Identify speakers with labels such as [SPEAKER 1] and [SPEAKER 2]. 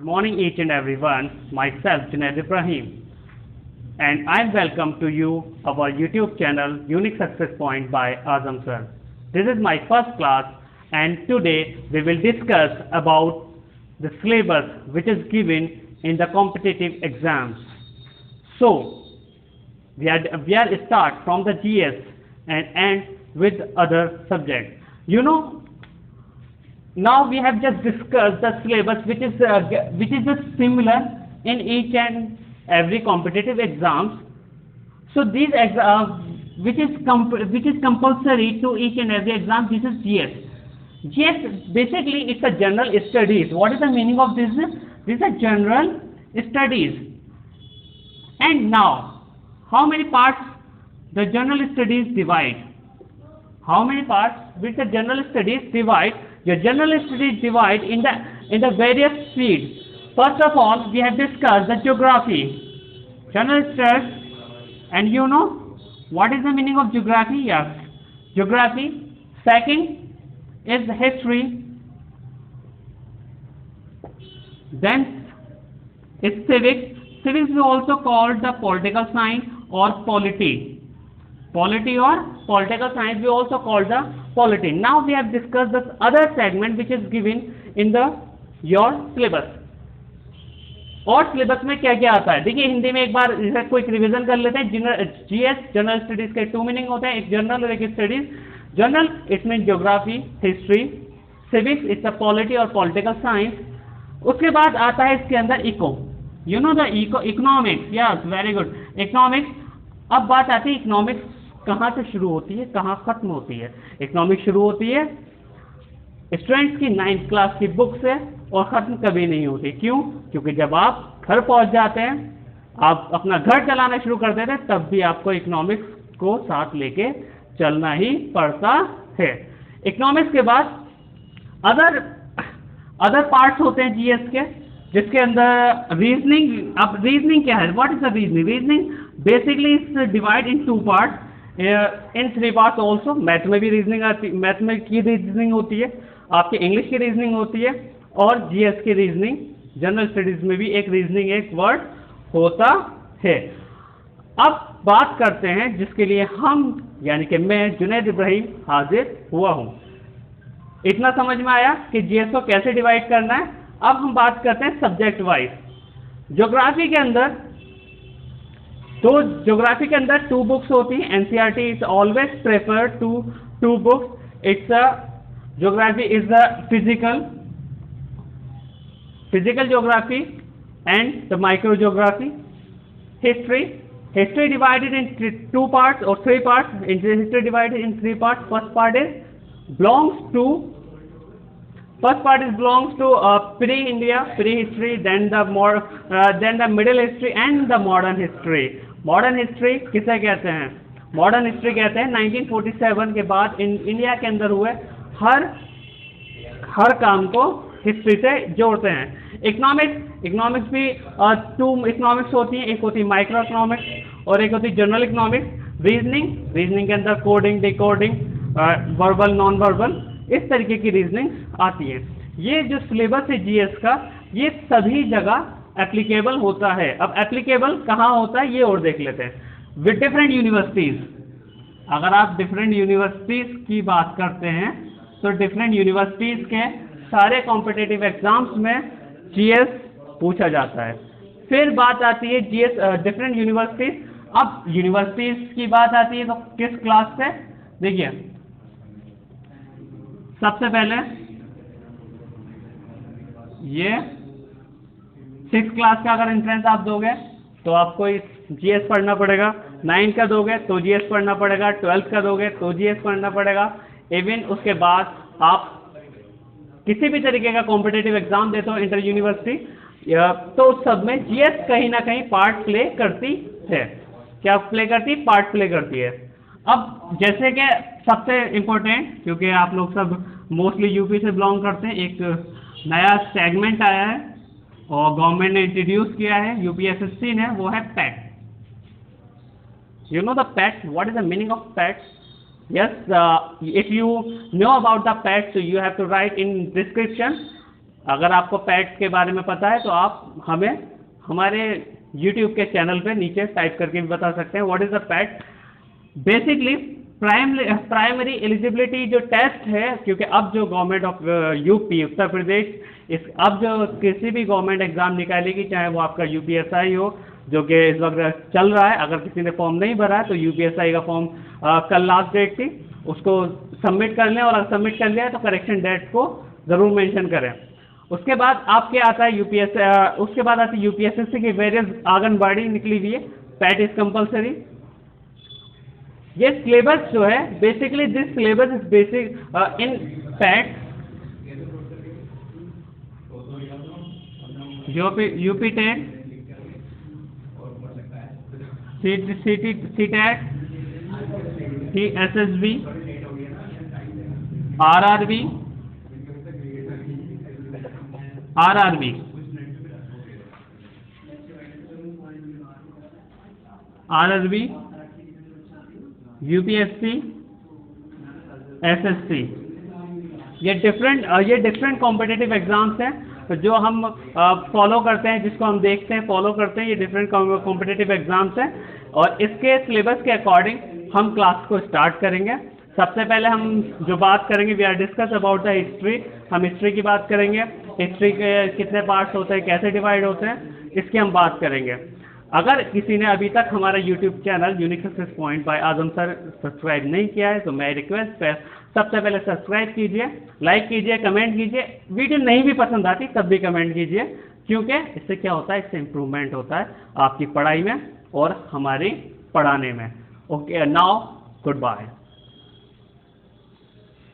[SPEAKER 1] morning each and everyone. Myself Junaid Ibrahim, and I welcome to you our YouTube channel Unique Success Point by Azam Sir. This is my first class, and today we will discuss about the syllabus which is given in the competitive exams. So we are start from the GS and end with other subjects. Now we have just discussed the syllabus which is just similar in each and every competitive exams. So these which is compulsory to each and every exam. This is GS. GS basically it's a general studies. What is the meaning of this? This is general studies. And now, how many parts the general studies divide? How many parts which the general studies divide? The general studies divide in the various fields. First of all, we have discussed the geography, general studies, and you know what is the meaning of geography? Yes, geography. Second is history. Then is civics. Civics is also called the political science or polity. Polity or political science we also call the polity. Now we have discussed this other segment which is given in your syllabus. और syllabus में क्या क्या आता है? देखिए हिंदी में एक बार quick revision कर लेते हैं. जीएस जनरल स्टडीज के टू मीनिंग होते हैं, एक जनरल और एक studies. General it mean geography, history. Civics it's a polity और पॉलिटिकल साइंस. उसके बाद आता है इसके अंदर eco. You know the economics. Yes, very good, economics. अब बात आती है इकोनॉमिक्स कहाँ से शुरू होती है, कहाँ खत्म होती है. इकोनॉमिक्स शुरू होती है स्टूडेंट्स की 9th क्लास की बुक से और ख़त्म कभी नहीं होती. क्यों? क्योंकि जब आप घर पहुंच जाते हैं, आप अपना घर चलाना शुरू कर देते हैं, तब भी आपको इकोनॉमिक्स को साथ लेके चलना ही पड़ता है. इकोनॉमिक्स के बाद अदर पार्ट्स होते हैं जीएस के, जिसके अंदर रीजनिंग. अब रीजनिंग क्या है? What is the reasoning? Reasoning basically is divide in 2 parts, in 3 parts also. Math में भी रीजनिंग आती, मैथ में की रीजनिंग होती है, आपके इंग्लिश की रीजनिंग होती है, और जीएस की रीजनिंग, जनरल स्टडीज में भी एक रीजनिंग एक वर्ड होता है. अब बात करते हैं जिसके लिए हम यानी कि मैं जुनैद इब्राहिम हाजिर हुआ हूं. इतना समझ में आया कि जीएस को कैसे डिवाइड करना है. अब हम बात करते हैं सब्जेक्ट वाइज. ज्योग्राफी के अंदर ज्योग्राफी के अंदर 2 बुक्स होती हैं. NCERT is always prefer to 2 books. It's a geography is the physical geography and the micro geography. History divided in 2 parts or 3 parts. History divided in 3 parts. First part belongs to pre-India, pre-history, then the middle history and the modern history. Modern history किसे कहते हैं? Modern history कहते हैं 1947 के बाद India के अंदर हुए हर काम को हिस्ट्री से जोड़ते हैं. इकोनॉमिक्स भी 2 इकोनॉमिक्स होती हैं. एक होती है माइक्रो इकोनॉमिक्स और एक होती है जनरल इकोनॉमिक्स. रीजनिंग के अंदर coding, decoding, verbal, non verbal, इस तरीके की रीजनिंग आती है. ये जो सिलेबस है जीएस का, ये सभी जगह एप्लीकेबल होता है. अब एप्लीकेबल कहाँ होता है ये और देख लेते हैं. With different universities. अगर आप डिफरेंट यूनिवर्सिटीज की बात करते हैं तो डिफरेंट यूनिवर्सिटीज के सारे कॉम्पिटिटिव एग्जाम्स में जीएस पूछा जाता है. फिर बात आती है जीएस डिफरेंट यूनिवर्सिटीज. अब यूनिवर्सिटीज की बात आती है तो किस क्लास से? देखिए सबसे पहले ये 6th क्लास का अगर एंट्रेंस आप दोगे तो आपको जीएस पढ़ना पड़ेगा. 9th का दोगे तो जीएस पढ़ना पड़ेगा. 12th का दोगे तो जीएस पढ़ना पड़ेगा. इवन उसके बाद आप किसी भी तरीके का कॉम्पिटिटिव एग्जाम देते हो इंटर यूनिवर्सिटी, तो उस सब में जीएस कहीं ना कहीं पार्ट प्ले करती है. क्या प्ले करती? पार्ट प्ले करती है. अब जैसे कि सबसे इम्पोर्टेंट, क्योंकि आप लोग सब मोस्टली यूपी से बिलोंग करते हैं, एक नया सेगमेंट आया है और गवर्नमेंट ने इंट्रोड्यूस किया है यूपीएसएससी ने, वो है PAT. You know the PAT. What is the meaning of PAT? Yes, if you know about the PET, so you have to write in description अगर आपको पैट के बारे में पता है तो आप हमें हमारे यूट्यूब के चैनल पे नीचे टाइप करके भी बता सकते हैं what is the PAT. Basically primary eligibility जो टेस्ट है, क्योंकि अब जो government of UP Uttar Pradesh अब जो किसी भी गवर्नमेंट एग्जाम निकालेगी, चाहे वो आपका यूपीएसआई हो जो कि इस वक्त चल रहा है, अगर किसी ने फॉर्म नहीं भरा है तो यूपीएसआई का फॉर्म कल लास्ट डेट थी, उसको सबमिट कर लें, और अगर सबमिट कर लिया है तो करेक्शन डेट को ज़रूर मेंशन करें। उसके बाद आपके आता है उसके बाद आती है यूपीएसएससी की वेरियस आंगनबाड़ी निकली हुई है, पैट इज कंपलसरी। ये सिलेबस जो है basically this syllabus is basic in PET UP TET CTET SSB RRB UPSC SSC, ये डिफरेंट कॉम्पिटिटिव एग्जाम्स हैं जो हम फॉलो करते हैं, जिसको हम देखते हैं फॉलो करते हैं। ये डिफरेंट कॉम्पिटिटिव एग्जाम्स हैं और इसके सिलेबस के अकॉर्डिंग हम क्लास को स्टार्ट करेंगे। सबसे पहले हम जो बात करेंगे, we are discuss about the history, हम हिस्ट्री की बात करेंगे, हिस्ट्री के कितने पार्ट्स होते हैं, कैसे डिवाइड होते हैं, इसकी हम बात करेंगे। अगर किसी ने अभी तक हमारा YouTube channel unique success point by Azam sir subscribe नहीं किया है तो मैं रिक्वेस्ट है सबसे पहले सब्सक्राइब कीजिए, लाइक कीजिए, कमेंट कीजिए, वीडियो नहीं भी पसंद आती तब भी कमेंट कीजिए, क्योंकि इससे क्या होता है, इससे इम्प्रूवमेंट होता है आपकी पढ़ाई में और हमारी पढ़ाने में। Okay, now good bye.